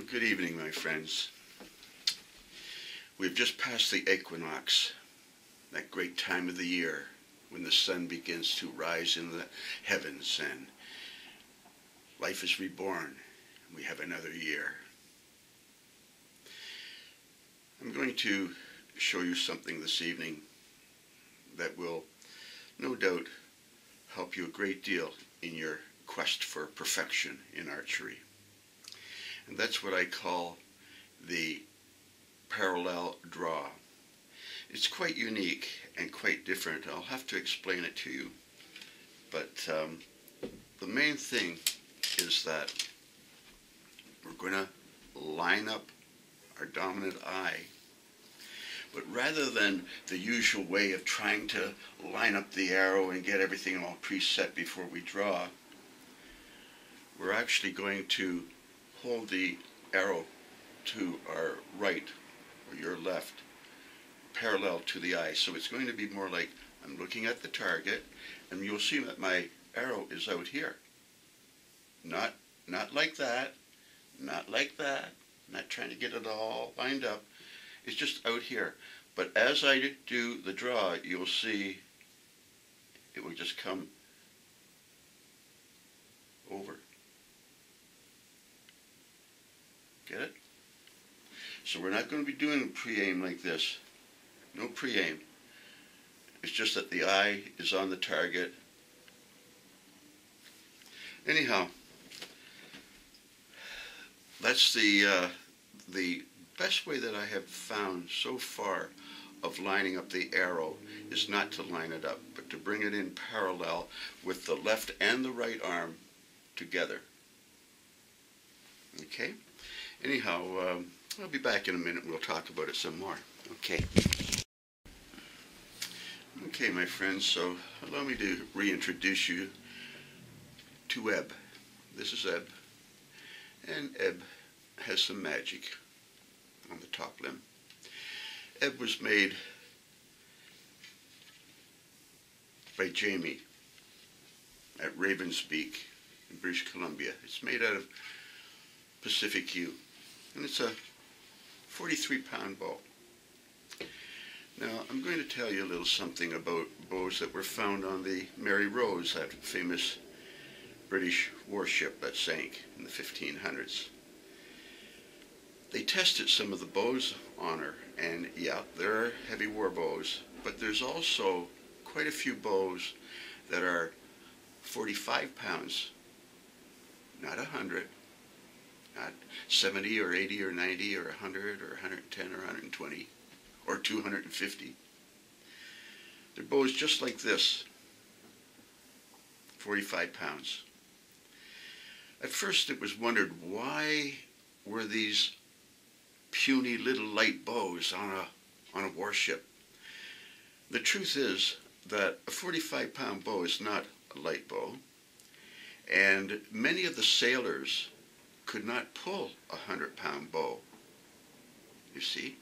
Good evening, my friends. We've just passed the equinox, that great time of the year when the sun begins to rise in the heavens and life is reborn. We have another year. I'm going to show you something this evening that will no doubt help you a great deal in your quest for perfection in archery. And that's what I call the parallel draw. It's quite unique and quite different. I'll have to explain it to you. But the main thing is that we're going to line up our dominant eye. But rather than the usual way of trying to line up the arrow and get everything all preset before we draw, we're actually going to hold the arrow to our right or your left parallel to the eye. So it's going to be more like I'm looking at the target, and you'll see that my arrow is out here. Not like that, not like that, not trying to get it all lined up. It's just out here. But as I do the draw, you'll see it will just come over. Get it? So we're not going to be doing pre-aim like this. No pre-aim. It's just that the eye is on the target. Anyhow, that's the best way that I have found so far of lining up the arrow is not to line it up, but to bring it in parallel with the left and the right arm together. Okay? Anyhow, I'll be back in a minute and we'll talk about it some more. Okay. Okay, my friends, so allow me to reintroduce you to Ebb. This is Ebb, and Ebb has some magic on the top limb. Ebb was made by Jamie at Ravenspeak in British Columbia. It's made out of Pacific Yew, and it's a 43-pound bow. Now, I'm going to tell you a little something about bows that were found on the Mary Rose, that famous British warship that sank in the 1500s. They tested some of the bows on her, and yeah, there are heavy war bows, but there's also quite a few bows that are 45 pounds, not 100, not 70 or 80 or 90 or 100 or 110 or 120 or 250. They're bows just like this, 45 pounds. At first it was wondered, why were these puny little light bows on a warship? The truth is that a 45-pound bow is not a light bow, and many of the sailors could not pull a 100-pound bow, you see.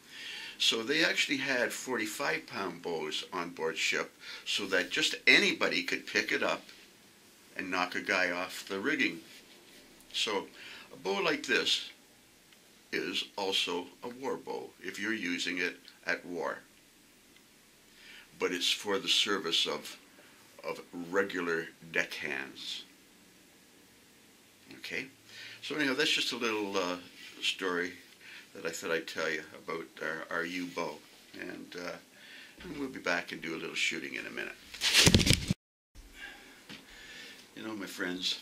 So they actually had 45-pound bows on board ship so that just anybody could pick it up and knock a guy off the rigging. So a bow like this is also a war bow if you're using it at war. But it's for the service of regular deckhands. Okay? So anyhow, that's just a little story that I thought I'd tell you about our yew bow. And we'll be back and do a little shooting in a minute. You know, my friends,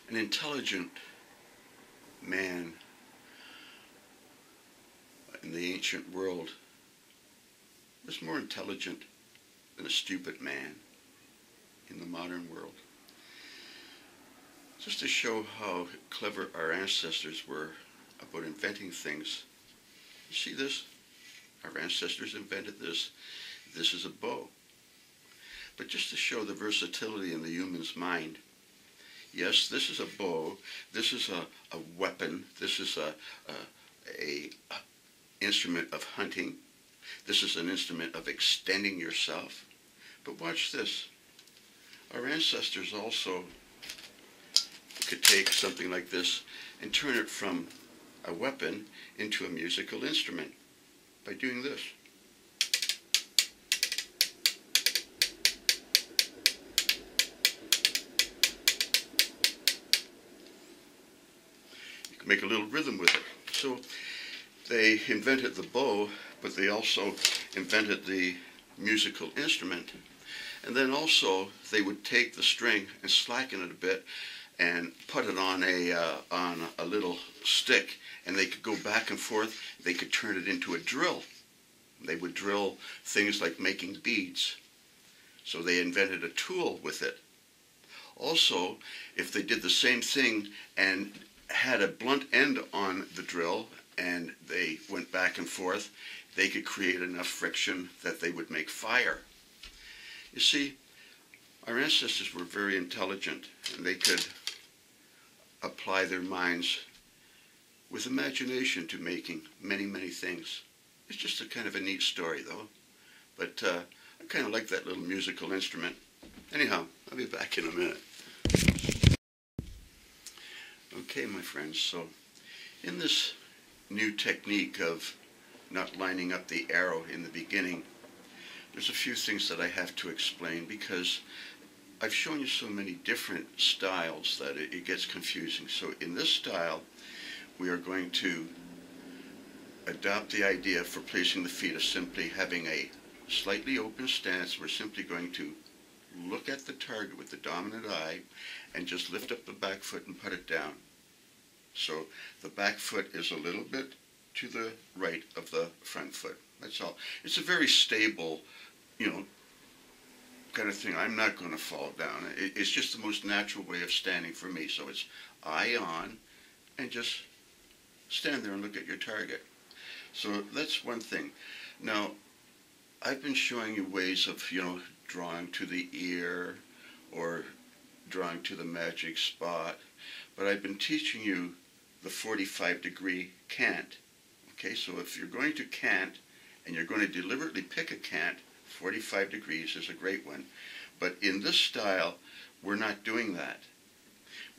an intelligent man in the ancient world was more intelligent than a stupid man in the modern world. Just to show how clever our ancestors were about inventing things. You see this? Our ancestors invented this. This is a bow. But just to show the versatility in the human's mind, yes, this is a bow, this is a weapon, this is a instrument of hunting, this is an instrument of extending yourself. But watch this. Our ancestors also could take something like this and turn it from a weapon into a musical instrument by doing this. You can make a little rhythm with it. So they invented the bow, but they also invented the musical instrument. And then also they would take the string and slacken it a bit and put it on a little stick, and they could go back and forth. They could turn it into a drill. They would drill things like making beads. So they invented a tool with it. Also, if they did the same thing and had a blunt end on the drill and they went back and forth, they could create enough friction that they would make fire. You see, our ancestors were very intelligent, and they could apply their minds with imagination to making many, many things. It's just a kind of a neat story, though. But I kind of like that little musical instrument. Anyhow, I'll be back in a minute. Okay, my friends, so in this new technique of not lining up the arrow in the beginning, there's a few things that I have to explain, because I've shown you so many different styles that it gets confusing. So in this style, we are going to adopt the idea for placing the feet of simply having a slightly open stance. We're simply going to look at the target with the dominant eye and just lift up the back foot and put it down. So the back foot is a little bit to the right of the front foot. That's all. It's a very stable, kind of thing. I'm not going to fall down. It's just the most natural way of standing for me. So it's eye on, and just stand there and look at your target. So that's one thing. Now, I've been showing you ways of, drawing to the ear or drawing to the magic spot, but I've been teaching you the 45-degree cant. Okay, so if you're going to cant and you're going to deliberately pick a cant, 45 degrees is a great one. But in this style, we're not doing that.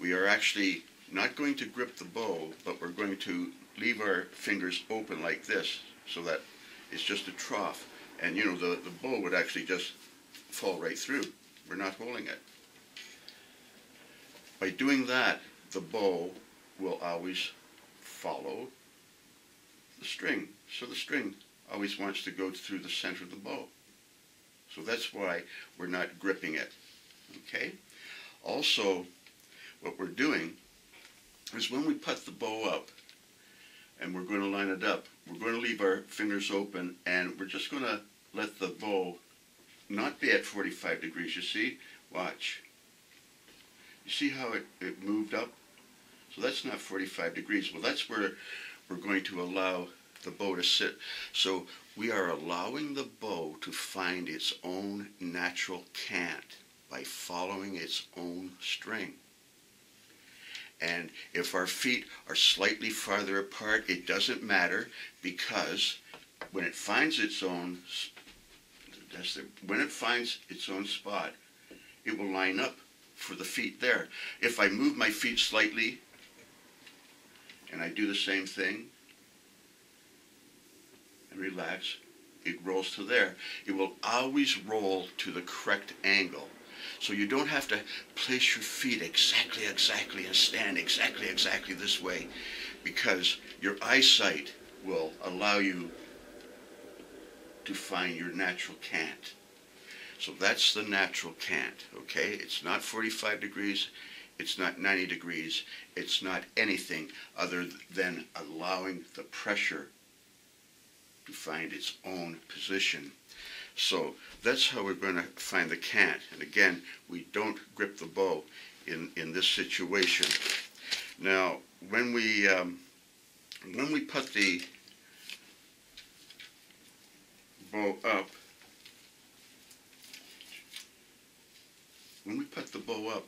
We are actually not going to grip the bow, but we're going to leave our fingers open like this, so that it's just a trough. And the bow would actually just fall right through. We're not holding it. By doing that, the bow will always follow the string. So the string always wants to go through the center of the bow. So that's why we're not gripping it. Okay? Also, what we're doing is when we put the bow up and we're going to line it up, we're going to leave our fingers open, and we're just going to let the bow not be at 45 degrees. You see? Watch. You see how it moved up? So that's not 45 degrees. Well, that's where we're going to allow the bow to sit. So we are allowing the bow to find its own natural cant by following its own string. And if our feet are slightly farther apart, it doesn't matter, because when it finds its own spot, it will line up for the feet there. If I move my feet slightly and I do the same thing and relax, it rolls to there. It will always roll to the correct angle. So you don't have to place your feet exactly and stand exactly this way, because your eyesight will allow you to find your natural cant. So that's the natural cant, okay? It's not 45 degrees, it's not 90 degrees, it's not anything other than allowing the pressure to find its own position. So that's how we're going to find the cant. And again, we don't grip the bow in this situation. Now, when we put the bow up,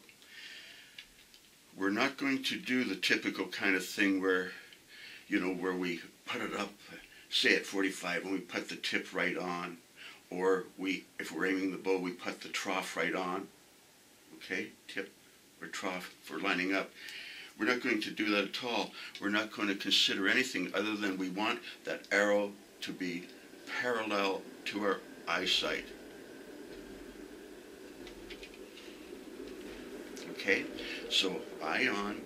we're not going to do the typical kind of thing where, where we put it up, say at 45, and we put the tip right on. Or if we're aiming the bow, we put the trough right on. Okay, tip, or trough for lining up. We're not going to do that at all. We're not going to consider anything other than we want that arrow to be parallel to our eyesight. Okay, so eye on,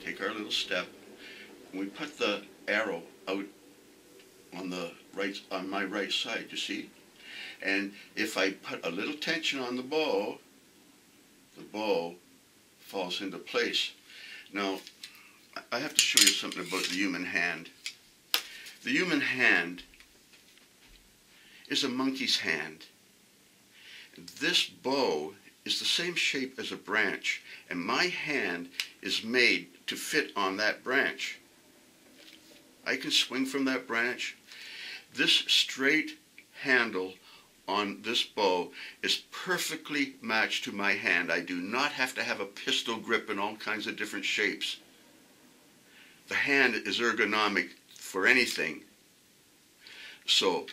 take our little step, and we put the arrow out on the right, on my right side, you see? And if I put a little tension on the bow falls into place. Now, I have to show you something about the human hand. The human hand is a monkey's hand. This bow is the same shape as a branch, and my hand is made to fit on that branch. I can swing from that branch. This straight handle on this bow is perfectly matched to my hand. I do not have to have a pistol grip in all kinds of different shapes. The hand is ergonomic for anything. So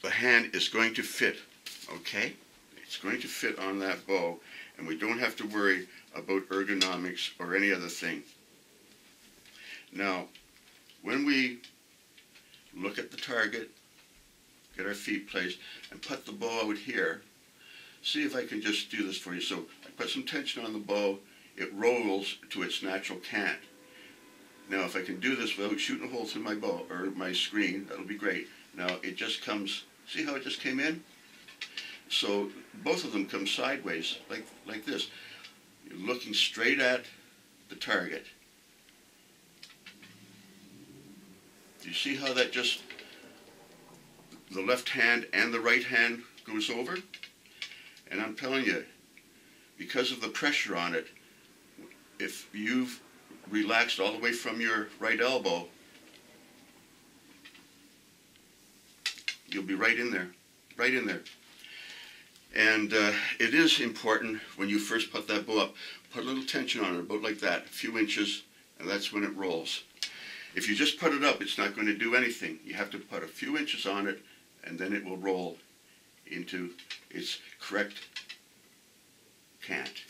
the hand is going to fit, okay? It's going to fit on that bow, and we don't have to worry about ergonomics or any other thing. Now, when we look at the target, get our feet placed, and put the bow out here, see if I can just do this for you. So I put some tension on the bow, it rolls to its natural cant. Now if I can do this without shooting a hole through my bow, or my screen, that'll be great. Now it just comes, see how it just came in? So both of them come sideways, like this. You're looking straight at the target. Do you see how that just, the left hand and the right hand goes over? And I'm telling you, because of the pressure on it, if you've relaxed all the way from your right elbow, you'll be right in there, right in there. And it is important when you first put that bow up, put a little tension on it, about like that, a few inches, and that's when it rolls. If you just put it up, it's not going to do anything. You have to put a few inches on it, and then it will roll into its correct cant.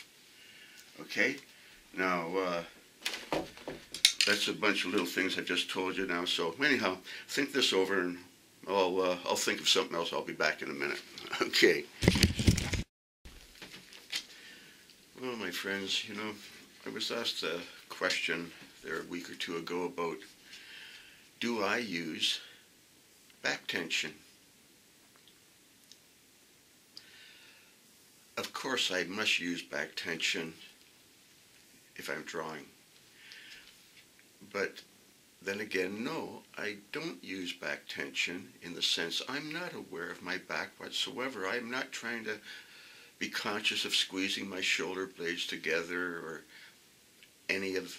Okay? Now, that's a bunch of little things I just told you now. So anyhow, think this over, and I'll think of something else. I'll be back in a minute. Okay. Well, my friends, you know, I was asked a question there a week or two ago about, do I use back tension? Of course I must use back tension if I'm drawing. But then again, no, I don't use back tension in the sense I'm not aware of my back whatsoever. I'm not trying to be conscious of squeezing my shoulder blades together or any of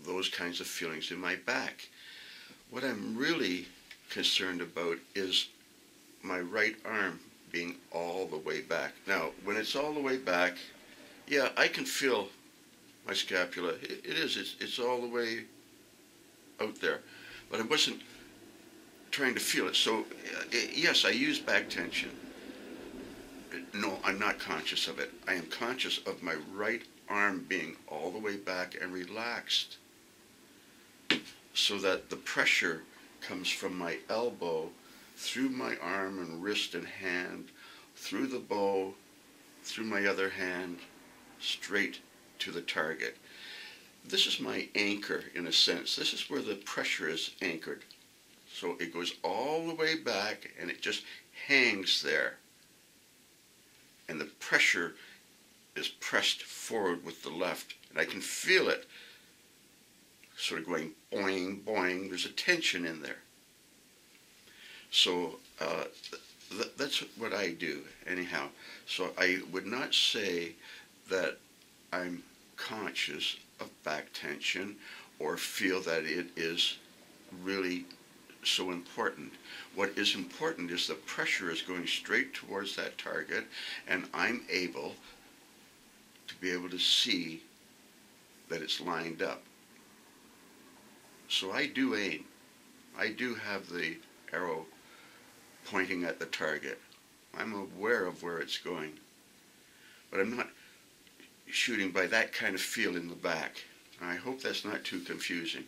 those kinds of feelings in my back. What I'm really concerned about is my right arm being all the way back. Now, when it's all the way back, yeah, I can feel my scapula. It's all the way out there. But I wasn't trying to feel it. So, yes, I use back tension. No, I'm not conscious of it. I am conscious of my right arm being all the way back and relaxed, so that the pressure comes from my elbow through my arm and wrist and hand, through the bow, through my other hand, straight to the target. This is my anchor, in a sense. This is where the pressure is anchored. So it goes all the way back and it just hangs there. And the pressure is pressed forward with the left. And I can feel it sort of going boing, boing. There's a tension in there. So that's what I do, anyhow. So I would not say that I'm conscious of back tension or feel that it is really so important. What is important is the pressure is going straight towards that target, and I'm able to be able to see that it's lined up. So I do aim. I do have the arrow pointing at the target. I'm aware of where it's going. But I'm not shooting by that kind of feel in the back. I hope that's not too confusing.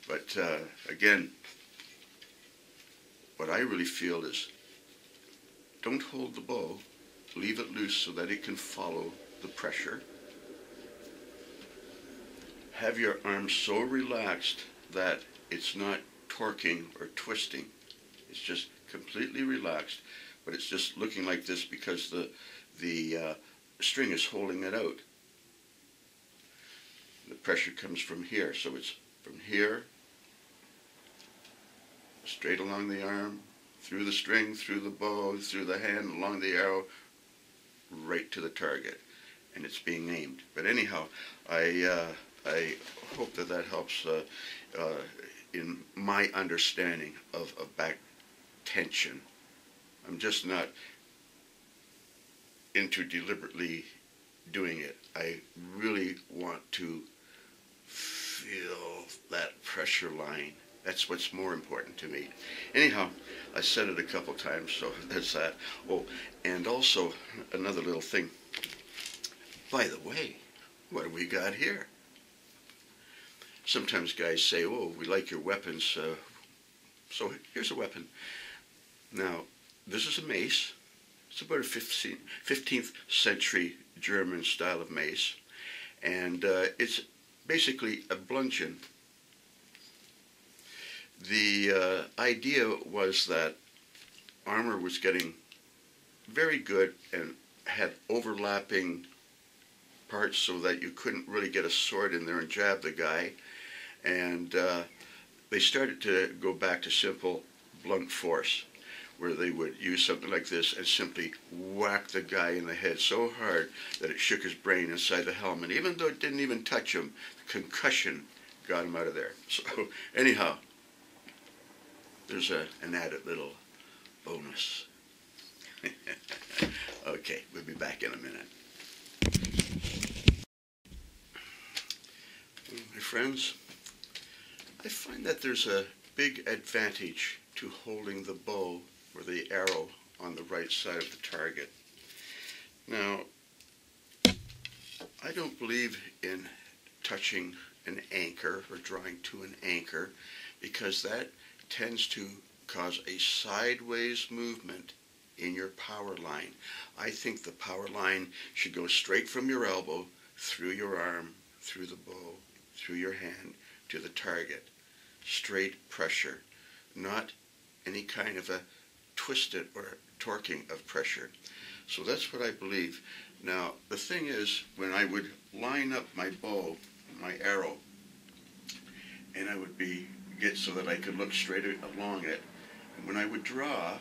But again, what I really feel is don't hold the bow, leave it loose so that it can follow the pressure. Have your arm so relaxed that it's not torquing or twisting. It's just completely relaxed, but it's just looking like this because the string is holding it out. The pressure comes from here, so it's from here, straight along the arm, through the string, through the bow, through the hand, along the arrow, right to the target, and it's being aimed. But anyhow, I hope that helps in my understanding of back tension. I'm just not into deliberately doing it. I really want to feel that pressure line. That's what's more important to me. Anyhow, I said it a couple times, so that's that. Oh, and also another little thing. By the way, what do we got here? Sometimes guys say, oh, we like your weapons, so here's a weapon. Now, this is a mace. It's about a 15th century German style of mace, and it's basically a bludgeon. The idea was that armor was getting very good and had overlapping parts so that you couldn't really get a sword in there and jab the guy, and they started to go back to simple blunt force, where they would use something like this and simply whack the guy in the head so hard that it shook his brain inside the helmet. Even though it didn't even touch him, the concussion got him out of there. So anyhow, there's an added little bonus. Okay, we'll be back in a minute. My friends, I find that there's a big advantage to holding the bow or the arrow on the right side of the target. Now, I don't believe in touching an anchor or drawing to an anchor, because that tends to cause a sideways movement in your power line. I think the power line should go straight from your elbow, through your arm, through the bow, through your hand, to the target. Straight pressure, not any kind of a twisted or torquing of pressure. So that's what I believe. Now, the thing is, when I would line up my bow, my arrow, and I would get so that I could look straight along it, and when I would draw,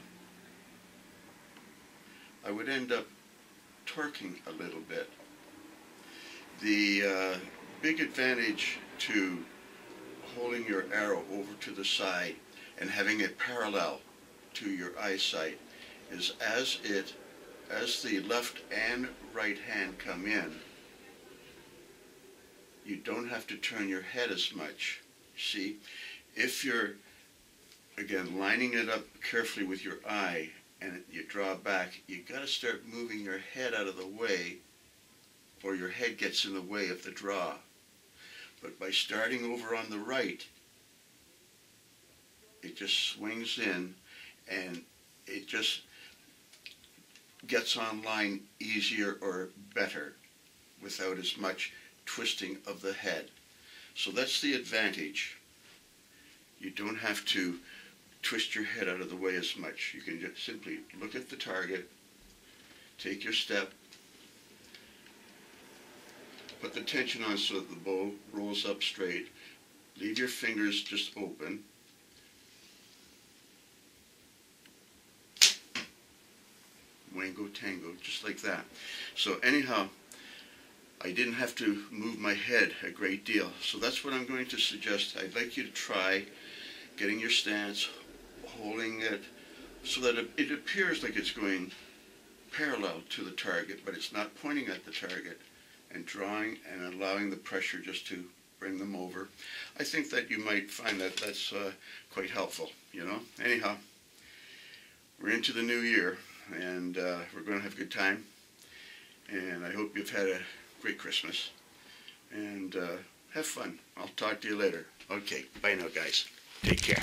I would end up torquing a little bit. The big advantage to holding your arrow over to the side and having it parallel to your eyesight is as the left and right hand come in, you don't have to turn your head as much. See, if you're, again, lining it up carefully with your eye and you draw back, you got to start moving your head out of the way, or your head gets in the way of the draw. But by starting over on the right, it just swings in and it just gets online easier or better without as much twisting of the head. So that's the advantage. You don't have to twist your head out of the way as much. You can just simply look at the target, take your step, put the tension on so that the bow rolls up straight, leave your fingers just open, wango tango, just like that. So anyhow, I didn't have to move my head a great deal. So that's what I'm going to suggest. I'd like you to try getting your stance, holding it so that it appears like it's going parallel to the target, but it's not pointing at the target, and drawing and allowing the pressure just to bring them over. I think that you might find that that's quite helpful, you know. Anyhow, we're into the new year, and we're going to have a good time, and I hope you've had a great Christmas, and have fun. I'll talk to you later. Okay, bye now, guys. Take care.